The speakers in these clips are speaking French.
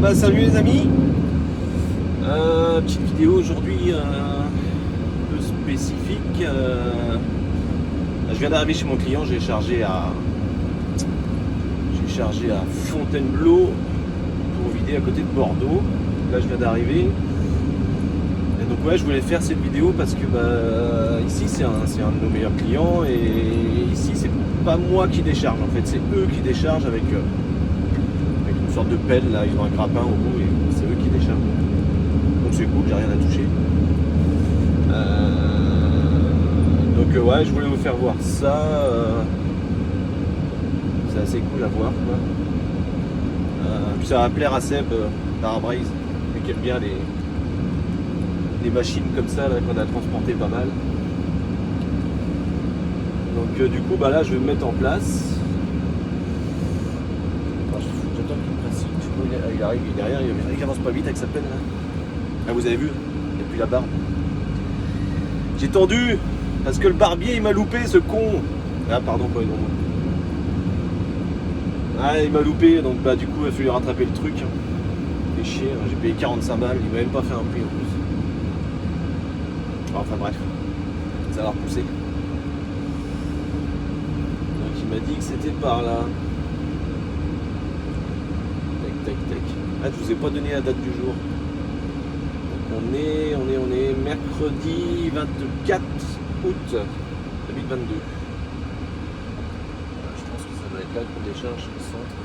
Bah salut les amis, petite vidéo aujourd'hui un peu spécifique. Je viens d'arriver chez mon client, j'ai chargé à Fontainebleau pour vider à côté de Bordeaux. Là je viens d'arriver. Et donc ouais, je voulais faire cette vidéo parce que ici c'est un de nos meilleurs clients et ici c'est pas moi qui décharge en fait, c'est eux qui déchargent avec une sorte de pelle là, ils ont un grappin au bout et c'est eux qui déchargent. Donc c'est cool, j'ai rien à toucher. Donc ouais, je voulais vous faire voir ça. C'est assez cool à voir quoi. Puis ça va plaire à Seb d'Arbraise, lui qui aime bien les machines comme ça là, qu'on a transporté pas mal. Donc du coup là je vais me mettre en place. J'attends qu'il me presse. Il arrive, il est derrière, il avance pas vite avec sa pelle là. Ah, vous avez vu, il n'y a plus la barbe. J'ai tendu parce que le barbier il m'a loupé ce con. Ah pardon pas une ombre. Ah il m'a loupé donc du coup il a fallu rattraper le truc. Fait chier, j'ai payé 45 balles, il m'a même pas fait un prix en plus. Enfin bref, ça va repousser. Donc il m'a dit que c'était par là. Tac tac tac. Ah je vous ai pas donné la date du jour. On est mercredi 24 août 2022. Je pense que ça doit être là qu'on décharge le centre,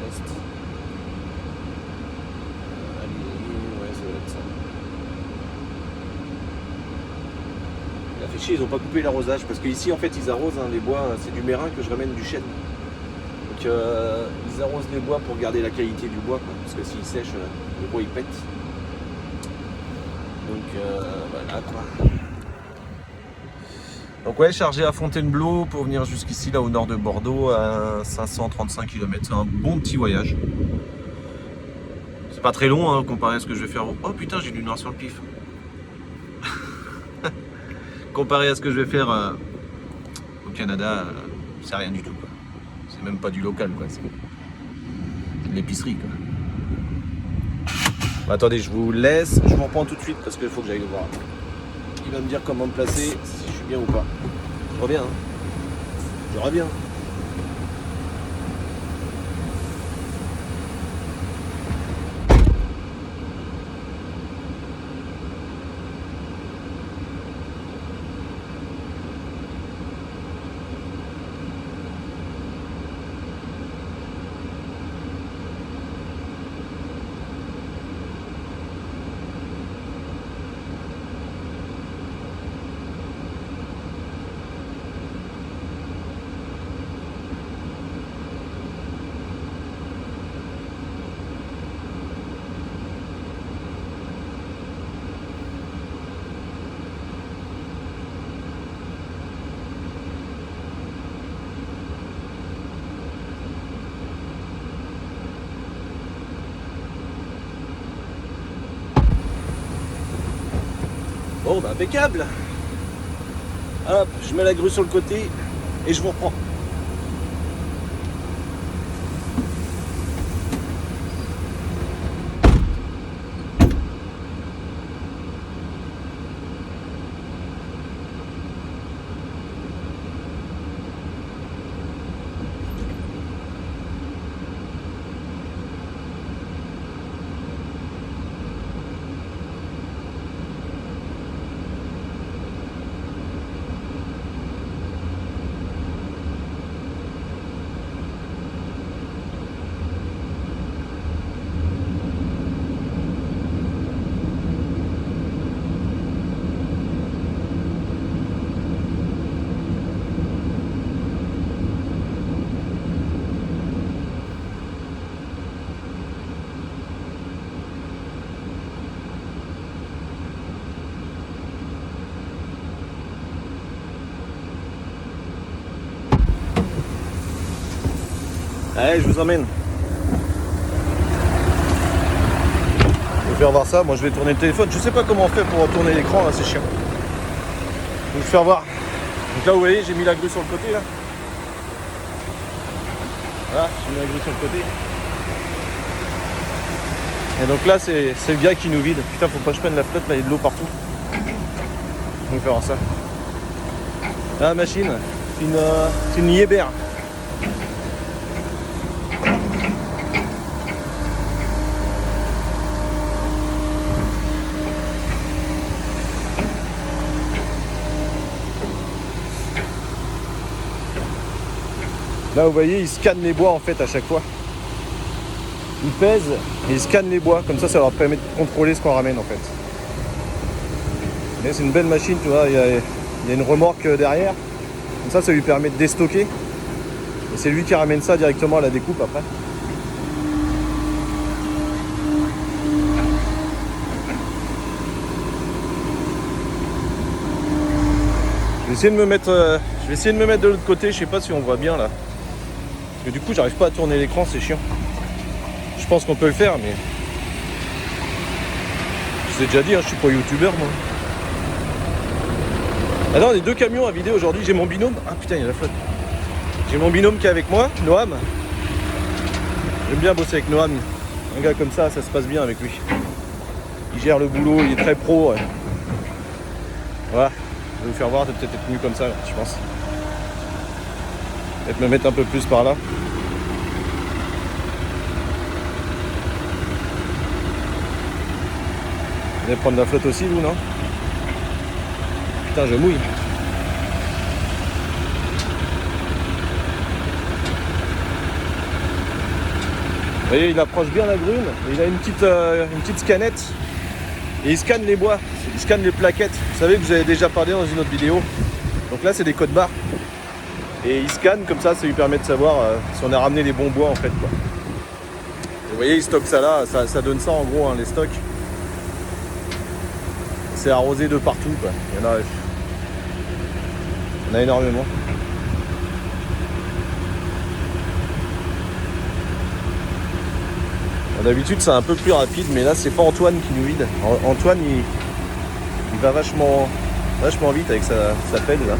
est. Allez, ouais, ça doit être ça. Il a fait chier, ils n'ont pas coupé l'arrosage parce qu'ici en fait ils arrosent les bois, c'est du mérin que je ramène du chêne. Donc ils arrosent les bois pour garder la qualité du bois quoi, parce que s'il sèche, le bois il pète. Donc voilà quoi. Donc ouais, chargé à Fontainebleau pour venir jusqu'ici là au nord de Bordeaux à 535 km. C'est un bon petit voyage. C'est pas très long comparé à ce que je vais faire. Oh putain, j'ai du noir sur le pif. Comparé à ce que je vais faire au Canada, c'est rien du tout quoi. C'est même pas du local quoi. C'est de l'épicerie quoi. Attendez, je vous laisse, je vous reprends tout de suite parce qu'il faut que j'aille le voir. Il va me dire comment me placer, si je suis bien ou pas. Je reviens, je reviens. Bon bah impeccable. Hop, je mets la grue sur le côté et je vous reprends. Allez, je vous emmène. Je vais faire voir ça. Moi, je vais tourner le téléphone. Je sais pas comment on fait pour tourner l'écran, là, c'est chiant. Je vais vous faire voir. Donc là, vous voyez, j'ai mis la grue sur le côté, là. Voilà, j'ai mis la grue sur le côté. Et donc là c'est le gars qui nous vide. Putain, faut pas que je prenne la flotte, là il y a de l'eau partout. On va faire ça. La machine, c'est une Yeber. Là vous voyez, il scanne les bois en fait à chaque fois. Il pèse et il scanne les bois, comme ça leur permet de contrôler ce qu'on ramène en fait. Mais c'est une belle machine, tu vois, il y a une remorque derrière. Comme ça lui permet de déstocker. Et c'est lui qui ramène ça directement à la découpe après. Je vais essayer de me mettre de l'autre côté, je sais pas si on voit bien là. Parce que du coup j'arrive pas à tourner l'écran, c'est chiant. Je pense qu'on peut le faire, mais je l'ai déjà dit, hein, je suis pas youtubeur moi. Ah non, on est 2 camions à vider aujourd'hui, j'ai mon binôme. Ah putain, il y a la flotte. J'ai mon binôme qui est avec moi, Noam. J'aime bien bosser avec Noam. Un gars comme ça se passe bien avec lui. Il gère le boulot, il est très pro. Ouais. Voilà, je vais vous faire voir, de peut-être être mieux comme ça, je pense. Peut-être me mettre un peu plus par là. Vous allez prendre la flotte aussi, vous, non? Putain, je mouille. Vous voyez, il approche bien la grune. Il a une petite scannette. Et il scanne les bois. Il scanne les plaquettes. Vous savez que vous avez déjà parlé dans une autre vidéo. Donc là, c'est des codes barres. Et il scanne comme ça lui permet de savoir si on a ramené les bons bois en fait, quoi. Vous voyez, il stocke ça là. Ça donne ça en gros, hein, les stocks. C'est arrosé de partout, quoi. Il y en a énormément. D'habitude c'est un peu plus rapide, mais là c'est pas Antoine qui nous vide. Antoine il va vachement vite avec sa pelle là.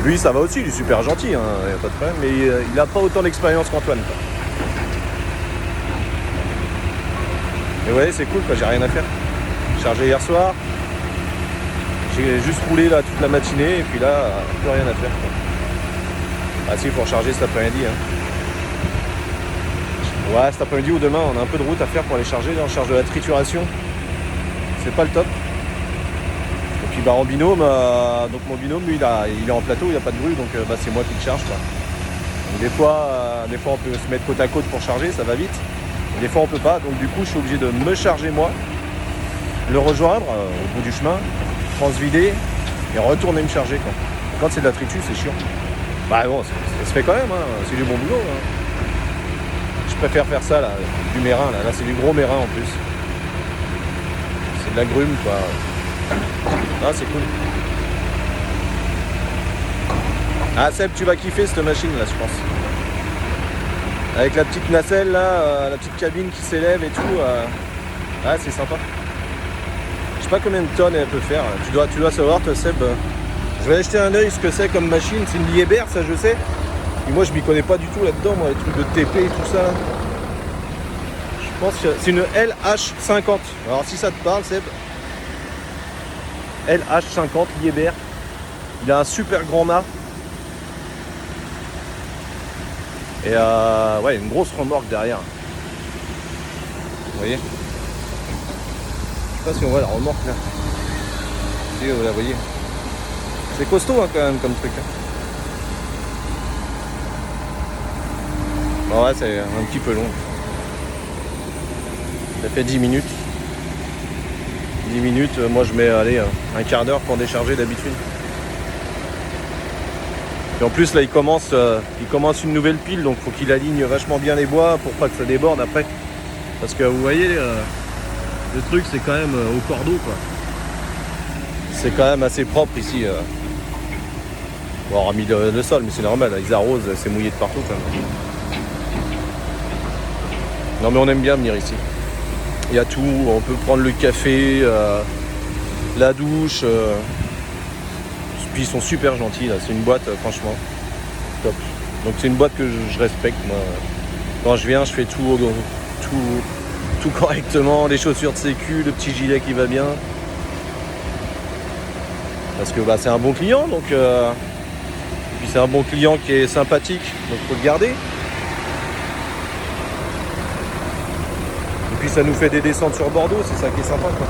Lui ça va aussi, il est super gentil, hein, y a pas de problème, mais il a pas autant d'expérience qu'Antoine, quoi. Et ouais, c'est cool, quoi, j'ai rien à faire. J'ai chargé hier soir, j'ai juste roulé là toute la matinée et puis là plus rien à faire, quoi. Ah si, il faut recharger cet après-midi, hein. Ouais, cet après-midi ou demain, on a un peu de route à faire pour aller charger. Là, on charge de la trituration. C'est pas le top. Et puis, bah, en binôme, donc mon binôme, lui, il est en plateau, il n'y a pas de grue, donc bah, c'est moi qui le charge, quoi. Donc, des fois, on peut se mettre côte à côte pour charger, ça va vite. Et des fois, on peut pas. Donc, du coup, je suis obligé de me charger moi, le rejoindre au bout du chemin, transvider et retourner me charger, quoi. Quand c'est de la tritu, c'est chiant. Bah bon, ça se fait quand même, hein. C'est du bon boulot, hein. Je préfère faire ça là, du mérin là c'est du gros mérin en plus. C'est de la grume quoi. Ah c'est cool. Ah Seb, tu vas kiffer cette machine là je pense. Avec la petite nacelle là, la petite cabine qui s'élève et tout. Ah c'est sympa. Je sais pas combien de tonnes elle peut faire. Tu dois savoir toi Seb. Je vais jeter un oeil ce que c'est comme machine. C'est une Yeber, ça je sais. Et moi je m'y connais pas du tout là-dedans, moi, les trucs de TP et tout ça. Je pense que c'est une LH50. Alors si ça te parle, Seb. LH50 Yeber. Il a un super grand mât. Et ouais, une grosse remorque derrière. Vous voyez? Je sais pas si on voit la remorque là. Si vous la voyez. C'est costaud hein, quand même comme truc. Bon, ouais, c'est un petit peu long. Ça fait 10 minutes. 10 minutes, moi je mets allez, un quart d'heure pour décharger d'habitude. Et en plus là il commence une nouvelle pile, donc faut qu'il aligne vachement bien les bois pour pas que ça déborde après. Parce que vous voyez, le truc c'est quand même au cordeau quoi. C'est quand même assez propre ici. Bon, on aura mis le sol, mais c'est normal, ils arrosent, c'est mouillé de partout quand même. Non mais on aime bien venir ici. Il y a tout, on peut prendre le café, la douche. Puis ils sont super gentils là, c'est une boîte franchement top. Donc c'est une boîte que je respecte moi. Quand je viens je fais tout tout correctement, les chaussures de sécu, le petit gilet qui va bien. Parce que bah, c'est un bon client, donc puis c'est un bon client qui est sympathique, donc faut le garder. Et puis ça nous fait des descentes sur Bordeaux, c'est ça qui est sympa quoi.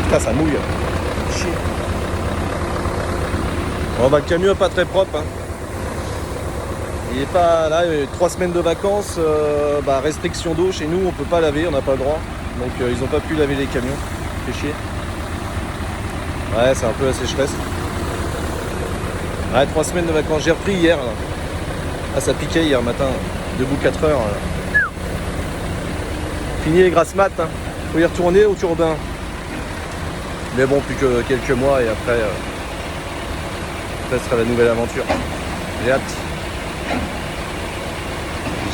Putain ça mouille. Chier. Bon bah le camion est pas très propre hein. Il est pas là, 3 semaines de vacances, bah, restriction d'eau chez nous, on peut pas laver, on n'a pas le droit. Donc ils ont pas pu laver les camions, fait chier. Ouais c'est un peu la sécheresse. Ouais 3 semaines de vacances, j'ai repris hier là. Ah ça piquait hier matin, debout 4 heures. Là. Fini les grasses mat, hein. Faut y retourner au turbin. Mais bon plus que quelques mois et après ce sera la nouvelle aventure. J'ai hâte.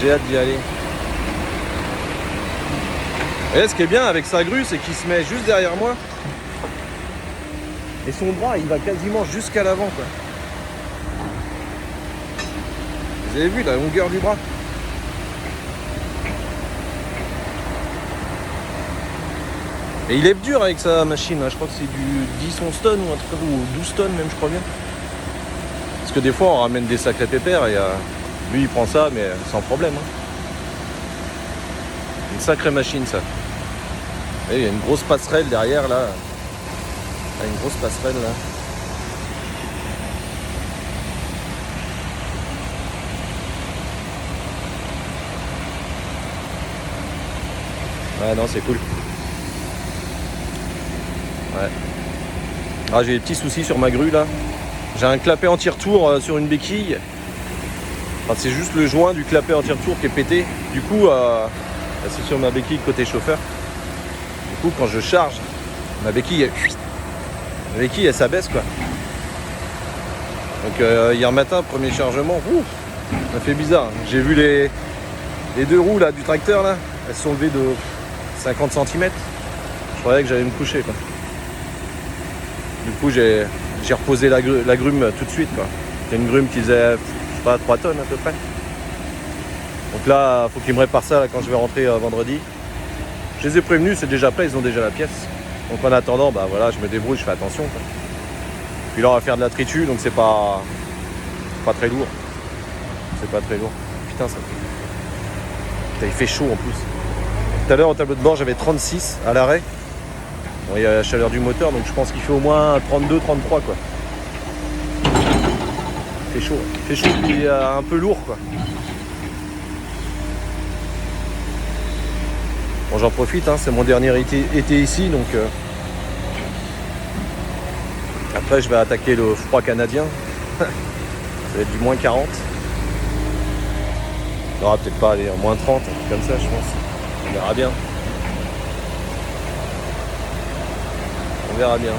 J'ai hâte d'y aller. Et ce qui est bien avec sa grue, c'est qu'il se met juste derrière moi. Et son bras, il va quasiment jusqu'à l'avant, quoi. Vous avez vu la longueur du bras? Et il est dur avec sa machine, hein. Je crois que c'est du 10-11 tonnes ou un truc comme ou 12 tonnes même, je crois bien. Parce que des fois, on ramène des sacrés pépères et lui, il prend ça, mais sans problème. Hein. Une sacrée machine, ça. Et il y a une grosse passerelle derrière, là. Il y a une grosse passerelle, là. Ouais, non, c'est cool. Ouais. Ah, j'ai des petits soucis sur ma grue, là. J'ai un clapet anti-retour sur une béquille. Enfin, c'est juste le joint du clapet anti-retour qui est pété. Du coup, c'est sur ma béquille côté chauffeur. Du coup, quand je charge, ma béquille, elle s'abaisse quoi. Donc hier matin, premier chargement, ça fait bizarre. J'ai vu les deux roues là du tracteur là, elles se sont levées de 50 cm. Je croyais que j'allais me coucher quoi. Du coup, j'ai reposé la grume tout de suite quoi. C'est une grume qui faisait, je sais pas, 3 tonnes à peu près. Donc là, il faut qu'ils me réparent ça là, quand je vais rentrer vendredi. Je les ai prévenus, c'est déjà prêt, ils ont déjà la pièce. Donc en attendant, bah voilà, je me débrouille, je fais attention. Quoi. Puis là, on va faire de la tritu, donc c'est pas très lourd. C'est pas très lourd. Putain, ça fait... Putain, il fait chaud en plus. Tout à l'heure, au tableau de bord, j'avais 36 à l'arrêt. Bon, il y a la chaleur du moteur, donc je pense qu'il fait au moins 32, 33 quoi. Il fait chaud. Il fait chaud, puis un peu lourd quoi. Bon, j'en profite, hein, c'est mon dernier été ici, donc après je vais attaquer le froid canadien. Ça va être du moins 40. On aura peut-être pas aller en moins 30, comme ça je pense. On verra bien. On verra bien.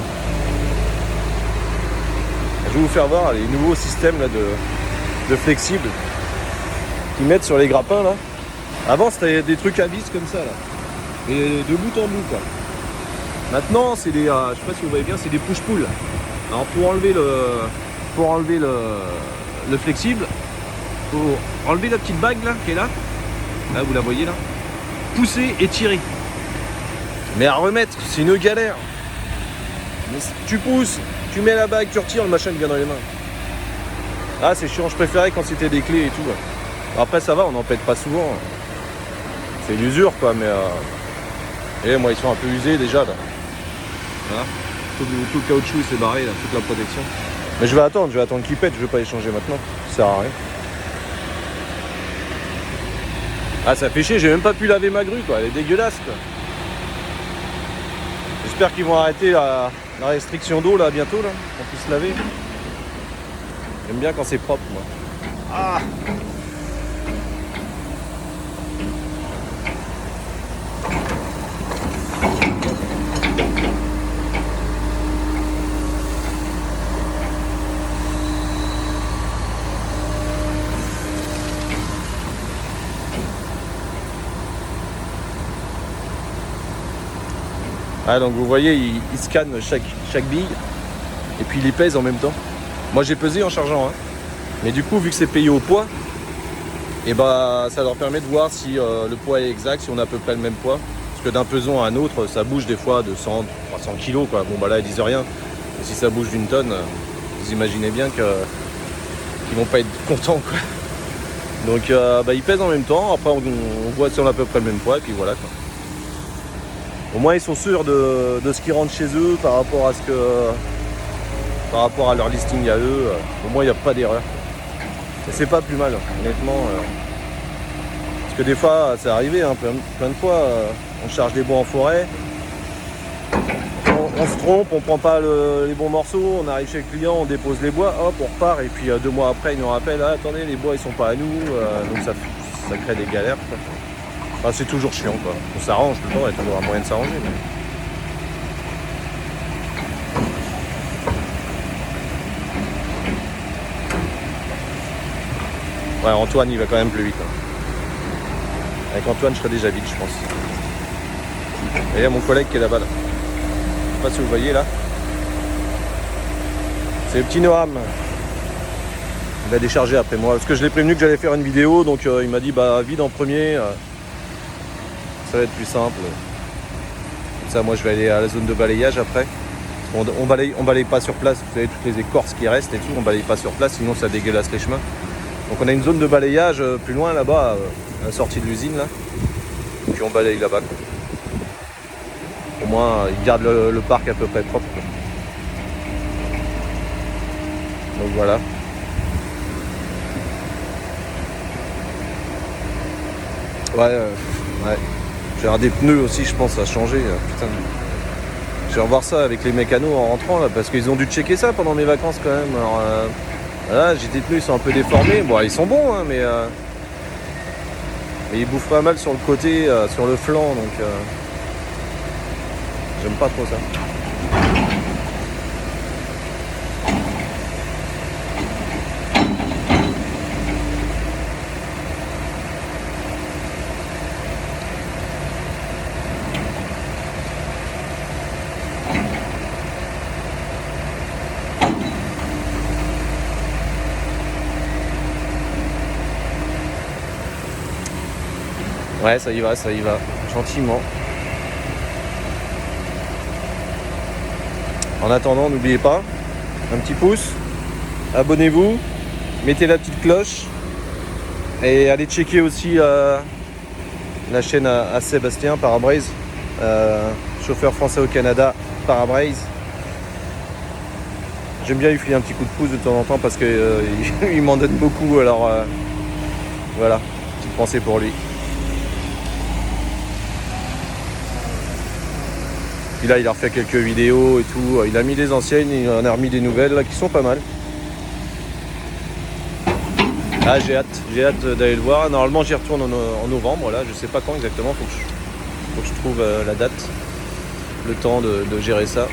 Je vais vous faire voir les nouveaux systèmes là, de flexibles qu'ils mettent sur les grappins là. Avant c'était des trucs à vis comme ça là. Et de bout en bout quoi. Maintenant c'est des, je sais pas si vous voyez bien, c'est des push-pull. Alors pour enlever le flexible, faut enlever la petite bague là qui est là. Là vous la voyez là. Pousser et tirer. Mais à remettre, c'est une galère. Mais tu pousses, tu mets la bague, tu retires, le machin vient dans les mains. Ah c'est chiant, je préférais quand c'était des clés et tout. Après ça va, on n'en pète pas souvent. C'est l'usure quoi, mais et moi ils sont un peu usés déjà là. Voilà. Tout le caoutchouc s'est barré là, toute la protection. Mais je vais attendre qu'ils pètent, je vais pas les changer maintenant. Ça sert à rien. Ah ça fait chier, j'ai même pas pu laver ma grue quoi, elle est dégueulasse quoi. J'espère qu'ils vont arrêter la restriction d'eau là bientôt là, qu'on puisse laver. J'aime bien quand c'est propre moi. Ah. Ah, donc vous voyez, il scanne chaque bille. Et puis il les pèse en même temps. Moi j'ai pesé en chargeant, hein. Mais du coup vu que c'est payé au poids, et bah ça leur permet de voir si le poids est exact, si on a à peu près le même poids. Parce que d'un peson à un autre, ça bouge des fois de 100, 300 kilos quoi. Bon bah là ils disent rien. Et si ça bouge d'une tonne, vous imaginez bien qu'ils vont pas être contents quoi. Donc bah, ils pèsent en même temps, après on voit si on a à peu près le même poids et puis voilà quoi. Au moins ils sont sûrs de ce qui rentre chez eux par rapport à leur listing à eux. Au moins il n'y a pas d'erreur. Et c'est pas plus mal honnêtement. Parce que des fois c'est arrivé hein, plein de fois, on charge des bois en forêt. On se trompe, on prend pas les bons morceaux, on arrive chez le client, on dépose les bois, hop, on repart et puis 2 mois après, il nous rappelle, ah, attendez, les bois ils sont pas à nous, donc ça crée des galères. Quoi. Enfin, c'est toujours chiant quoi. On s'arrange tout le temps, il y a toujours un moyen de s'arranger. Mais... Ouais, Antoine il va quand même plus vite. Hein. Avec Antoine je serais déjà vite je pense. Et il y a mon collègue qui est là-bas là. Je sais pas si vous voyez là. C'est le petit Noam. Il va décharger après moi. Parce que je l'ai prévenu que j'allais faire une vidéo. Donc il m'a dit bah vide en premier. Ça va être plus simple. Comme ça moi je vais aller à la zone de balayage après. On balaye pas sur place. Vous savez toutes les écorces qui restent et tout. On balaye pas sur place sinon ça dégueulasse les chemins. Donc on a une zone de balayage plus loin là-bas. À la sortie de l'usine là. Et puis on balaye là-bas. Au moins ils gardent le parc à peu près propre. Donc voilà. Ouais. Je vais avoir des pneus aussi, je pense, à changer. Putain. Je vais revoir ça avec les mécanos en rentrant là, parce qu'ils ont dû checker ça pendant mes vacances quand même. Alors voilà, j'ai des pneus, ils sont un peu déformés. Bon, ils sont bons, hein, mais ils bouffent pas mal sur le côté, sur le flanc, donc j'aime pas trop ça. Ouais, ça y va, gentiment. En attendant, n'oubliez pas, un petit pouce, abonnez-vous, mettez la petite cloche et allez checker aussi la chaîne à Sébastien Parabraise, chauffeur français au Canada, Parabraise. J'aime bien lui filer un petit coup de pouce de temps en temps parce qu'il m'en donne beaucoup, alors voilà, petite pensée pour lui. Puis là il a refait quelques vidéos et tout, il a mis des anciennes, il en a remis des nouvelles là qui sont pas mal. Ah j'ai hâte d'aller le voir, normalement j'y retourne en novembre là, je sais pas quand exactement, faut que je trouve la date, le temps de gérer ça.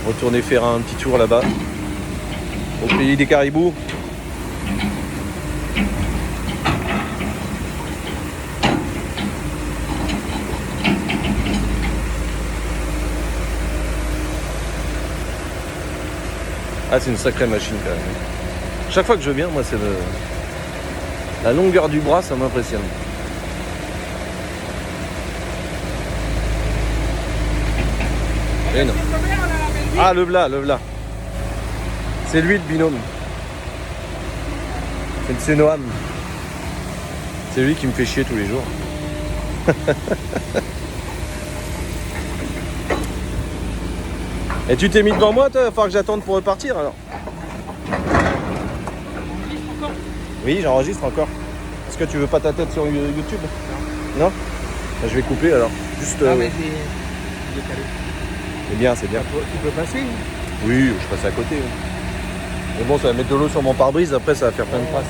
Retourner faire un petit tour là-bas, au pays des caribous. Ah c'est une sacrée machine quand même. Chaque fois que je viens, moi c'est la longueur du bras, ça m'impressionne. Et non. Ah le v'là. C'est lui le binôme. C'est Noam. C'est lui qui me fait chier tous les jours. Et tu t'es mis devant moi, toi? Il va falloir que j'attende pour repartir alors. Oui, j'enregistre encore. Est-ce que tu veux pas ta tête sur YouTube? Non. Ben, je vais couper alors. Juste. Ah, mais c'est décalé. C'est bien, c'est bien. Tu peux passer? Oui, je passe à côté. Oui. Mais bon, ça va mettre de l'eau sur mon pare-brise, après ça va faire plein de traces.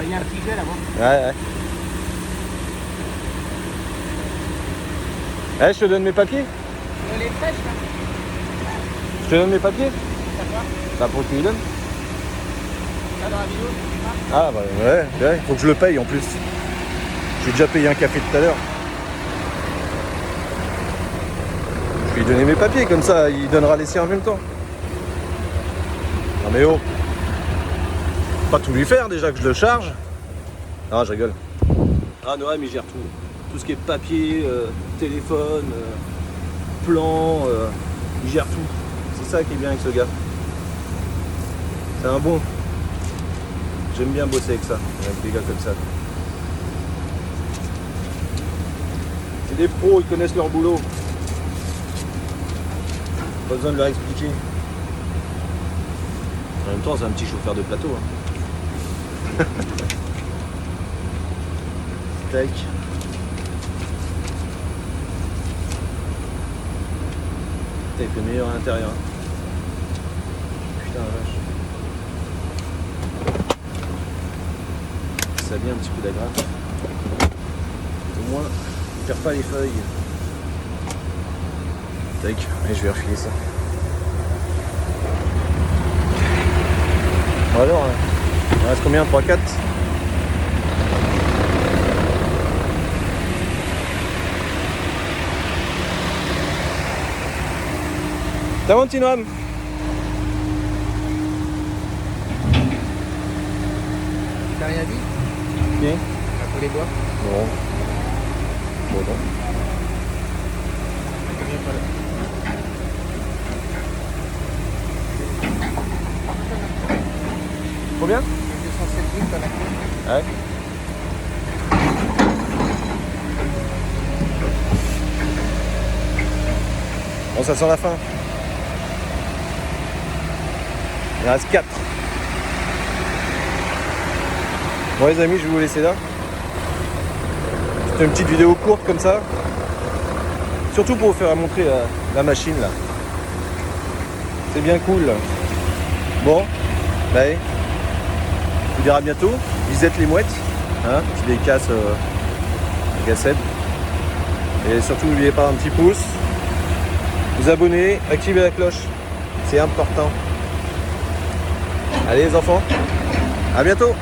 Il y a un petit jet là-bas. Ouais. Eh, je te donne mes papiers? Elle est fraîche là. Je te donne mes papiers? Ça va? Bah pour que tu lui donnes. Là dans la vidéo, Ah bah ouais, faut que je le paye en plus. J'ai déjà payé un café tout à l'heure. Je lui donner mes papiers, comme ça il donnera les siens en même temps. Non mais oh, pas tout lui faire déjà que je le charge. Non, je rigole. Ah Noam il gère tout. Tout ce qui est papier, téléphone, plan, il gère tout. C'est ça qui est bien avec ce gars. C'est un bon. J'aime bien bosser avec ça, avec des gars comme ça. C'est des pros, ils connaissent leur boulot. Pas besoin de leur expliquer. En même temps, c'est un petit chauffeur de plateau. Hein. Tac. Il fait meilleur à l'intérieur. Putain la vache. Ça a bien un petit coup d'agrafe. Au moins, il perd pas les feuilles. Tac, et je vais refiler ça. Bon alors, il reste combien? 3-4? T'as mon petit homme? T'as rien dit? Qui? À tous les bois? Non. Bon non. Combien? 207 000 t'en as combien? Ouais. Bon, ça sent la fin. Il reste 4. Bon les amis, je vais vous laisser là. C'était une petite vidéo courte comme ça. Surtout pour vous faire montrer la machine là. C'est bien cool. Bon, allez. Je vous dirai à bientôt. Visite les mouettes. Hein, qui décassent la cassette. Et surtout n'oubliez pas un petit pouce. Vous abonner, activez la cloche. C'est important. Allez les enfants, à bientôt.